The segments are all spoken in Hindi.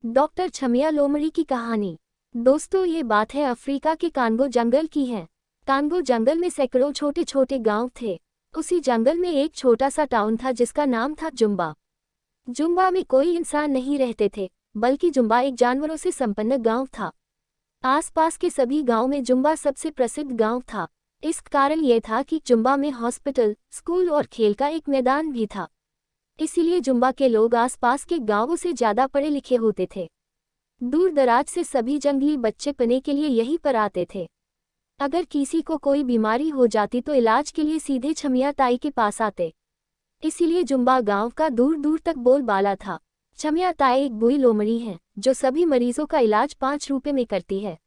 डॉक्टर छमिया लोमड़ी की कहानी। दोस्तों, ये बात है अफ्रीका के कांगो जंगल की है। कांगो जंगल में सैकड़ों छोटे छोटे गांव थे। उसी जंगल में एक छोटा सा टाउन था जिसका नाम था जुम्बा। जुम्बा में कोई इंसान नहीं रहते थे, बल्कि जुम्बा एक जानवरों से संपन्न गांव था। आसपास के सभी गांव में जुम्बा सबसे प्रसिद्ध गांव था। इस कारण यह था कि जुम्बा में हॉस्पिटल, स्कूल और खेल का एक मैदान भी था। इसीलिए जुम्बा के लोग आसपास के गांवों से ज्यादा पढ़े लिखे होते थे। दूर दराज से सभी जंगली बच्चे पढ़ने के लिए यहीं पर आते थे। अगर किसी को कोई बीमारी हो जाती तो इलाज के लिए सीधे छमिया ताई के पास आते। इसीलिए जुम्बा गांव का दूर दूर तक बोलबाला था। छमिया ताई एक बुई लोमड़ी हैं, जो सभी मरीजों का इलाज 5 रुपए में करती है।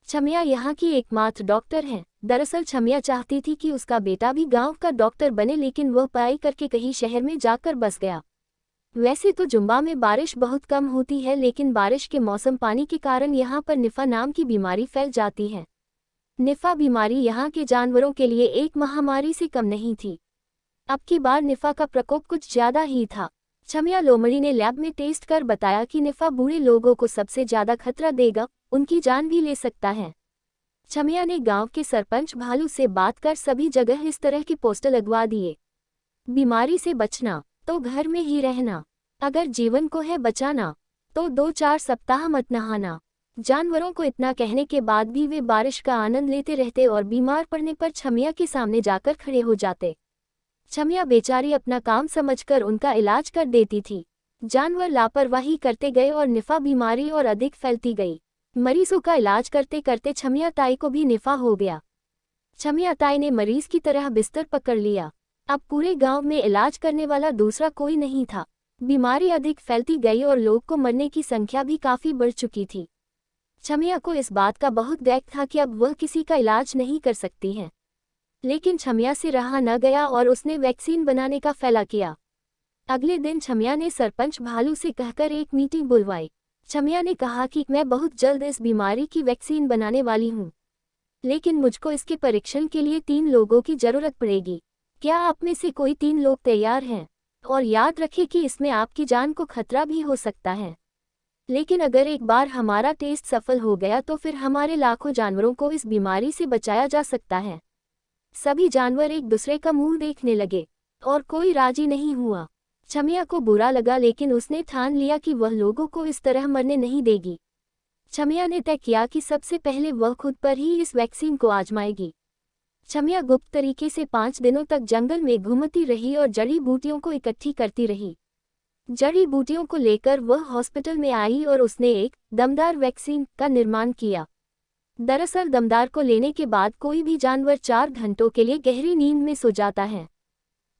छमिया यहाँ की एकमात्र डॉक्टर हैं। दरअसल छमिया चाहती थी कि उसका बेटा भी गांव का डॉक्टर बने, लेकिन वह पढ़ाई करके कहीं शहर में जाकर बस गया। वैसे तो जुम्बा में बारिश बहुत कम होती है, लेकिन बारिश के मौसम पानी के कारण यहाँ पर निफा नाम की बीमारी फैल जाती है। निफा बीमारी यहाँ के जानवरों के लिए एक महामारी से कम नहीं थी। अब की बार निफा का प्रकोप कुछ ज्यादा ही था। छमिया लोमड़ी ने लैब में टेस्ट कर बताया कि निफा बूढ़े लोगों को सबसे ज्यादा खतरा देगा, उनकी जान भी ले सकता है। छमिया ने गांव के सरपंच भालू से बात कर सभी जगह इस तरह के पोस्टर लगवा दिए। बीमारी से बचना तो घर में ही रहना, अगर जीवन को है बचाना तो 2-4 सप्ताह मत नहाना। जानवरों को इतना कहने के बाद भी वे बारिश का आनंद लेते रहते और बीमार पड़ने पर छमिया के सामने जाकर खड़े हो जाते। छमिया बेचारी अपना काम समझकर उनका इलाज कर देती थी। जानवर लापरवाही करते गए और निफा बीमारी और अधिक फैलती गई। मरीजों का इलाज करते करते छमिया ताई को भी निफा हो गया। छमिया ताई ने मरीज की तरह बिस्तर पकड़ लिया। अब पूरे गांव में इलाज करने वाला दूसरा कोई नहीं था। बीमारी अधिक फैलती गई और लोग को मरने की संख्या भी काफी बढ़ चुकी थी। छमिया को इस बात का बहुत दुख था कि अब वह किसी का इलाज नहीं कर सकती है। लेकिन छमिया से रहा न गया और उसने वैक्सीन बनाने का फैसला किया। अगले दिन छमिया ने सरपंच भालू से कहकर एक मीटिंग बुलवाई। छमिया ने कहा कि मैं बहुत जल्द इस बीमारी की वैक्सीन बनाने वाली हूँ, लेकिन मुझको इसके परीक्षण के लिए 3 लोगों की जरूरत पड़ेगी। क्या आप में से कोई 3 लोग तैयार हैं? और याद रखें कि इसमें आपकी जान को खतरा भी हो सकता है। लेकिन अगर एक बार हमारा टेस्ट सफल हो गया तो फिर हमारे लाखों जानवरों को इस बीमारी से बचाया जा सकता है। सभी जानवर एक दूसरे का मुंह देखने लगे और कोई राजी नहीं हुआ। छमिया को बुरा लगा, लेकिन उसने ठान लिया कि वह लोगों को इस तरह मरने नहीं देगी। छमिया ने तय किया कि सबसे पहले वह खुद पर ही इस वैक्सीन को आजमाएगी। छमिया गुप्त तरीके से 5 दिनों तक जंगल में घूमती रही और जड़ी बूटियों को इकट्ठी करती रही। जड़ी बूटियों को लेकर वह हॉस्पिटल में आई और उसने एक दमदार वैक्सीन का निर्माण किया। दरअसल दमदार को लेने के बाद कोई भी जानवर 4 घंटों के लिए गहरी नींद में सो जाता है।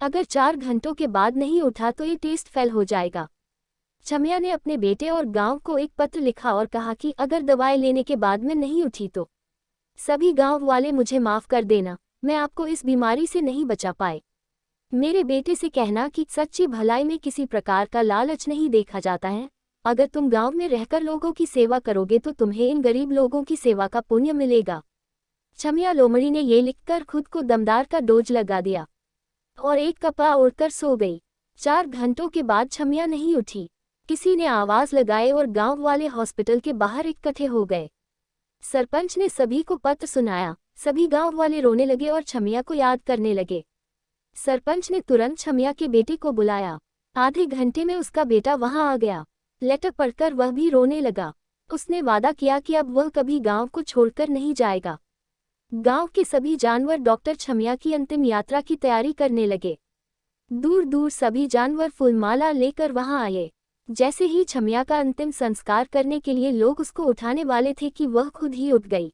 अगर 4 घंटों के बाद नहीं उठा तो ये टेस्ट फेल हो जाएगा। छमिया ने अपने बेटे और गांव को एक पत्र लिखा और कहा कि अगर दवाई लेने के बाद मैं नहीं उठी तो सभी गांव वाले मुझे माफ कर देना, मैं आपको इस बीमारी से नहीं बचा पाए। मेरे बेटे से कहना कि सच्ची भलाई में किसी प्रकार का लालच नहीं देखा जाता है। अगर तुम गांव में रहकर लोगों की सेवा करोगे तो तुम्हें इन गरीब लोगों की सेवा का पुण्य मिलेगा। छमिया लोमड़ी ने ये लिखकर खुद को दमदार का डोज लगा दिया और एक कपड़ा ओढ़कर सो गई। 4 घंटों के बाद छमिया नहीं उठी। किसी ने आवाज लगाए और गांव वाले हॉस्पिटल के बाहर इकट्ठे हो गए। सरपंच ने सभी को पत्र सुनाया। सभी गांव वाले रोने लगे और छमिया को याद करने लगे। सरपंच ने तुरंत छमिया के बेटे को बुलाया। आधे घंटे में उसका बेटा वहां आ गया। लेटर पढ़कर वह भी रोने लगा। उसने वादा किया कि अब वह कभी गांव को छोड़कर नहीं जाएगा। गांव के सभी जानवर डॉक्टर छमिया की अंतिम यात्रा की तैयारी करने लगे। दूर दूर सभी जानवर फूलमाला लेकर वहां आए। जैसे ही छमिया का अंतिम संस्कार करने के लिए लोग उसको उठाने वाले थे कि वह खुद ही उठ गई।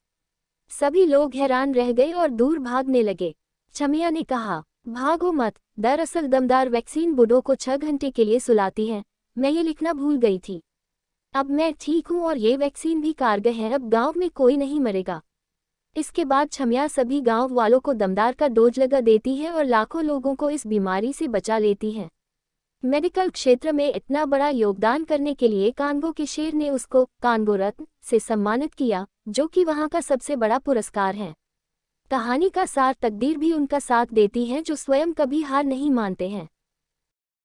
सभी लोग हैरान रह गए और दूर भागने लगे। छमिया ने कहा, भागो मत, दरअसल दमदार वैक्सीन बूढ़ों को 6 घंटे के लिए सुलाती है। मैं ये लिखना भूल गई थी। अब मैं ठीक हूँ और ये वैक्सीन भी कारगर है। अब गांव में कोई नहीं मरेगा। इसके बाद छमिया सभी गांव वालों को दमदार का डोज लगा देती है और लाखों लोगों को इस बीमारी से बचा लेती है। मेडिकल क्षेत्र में इतना बड़ा योगदान करने के लिए कांगो के शेर ने उसको कांगो रत्न से सम्मानित किया, जो कि वहां का सबसे बड़ा पुरस्कार है। कहानी का सार, तकदीर भी उनका साथ देती है जो स्वयं कभी हार नहीं मानते हैं।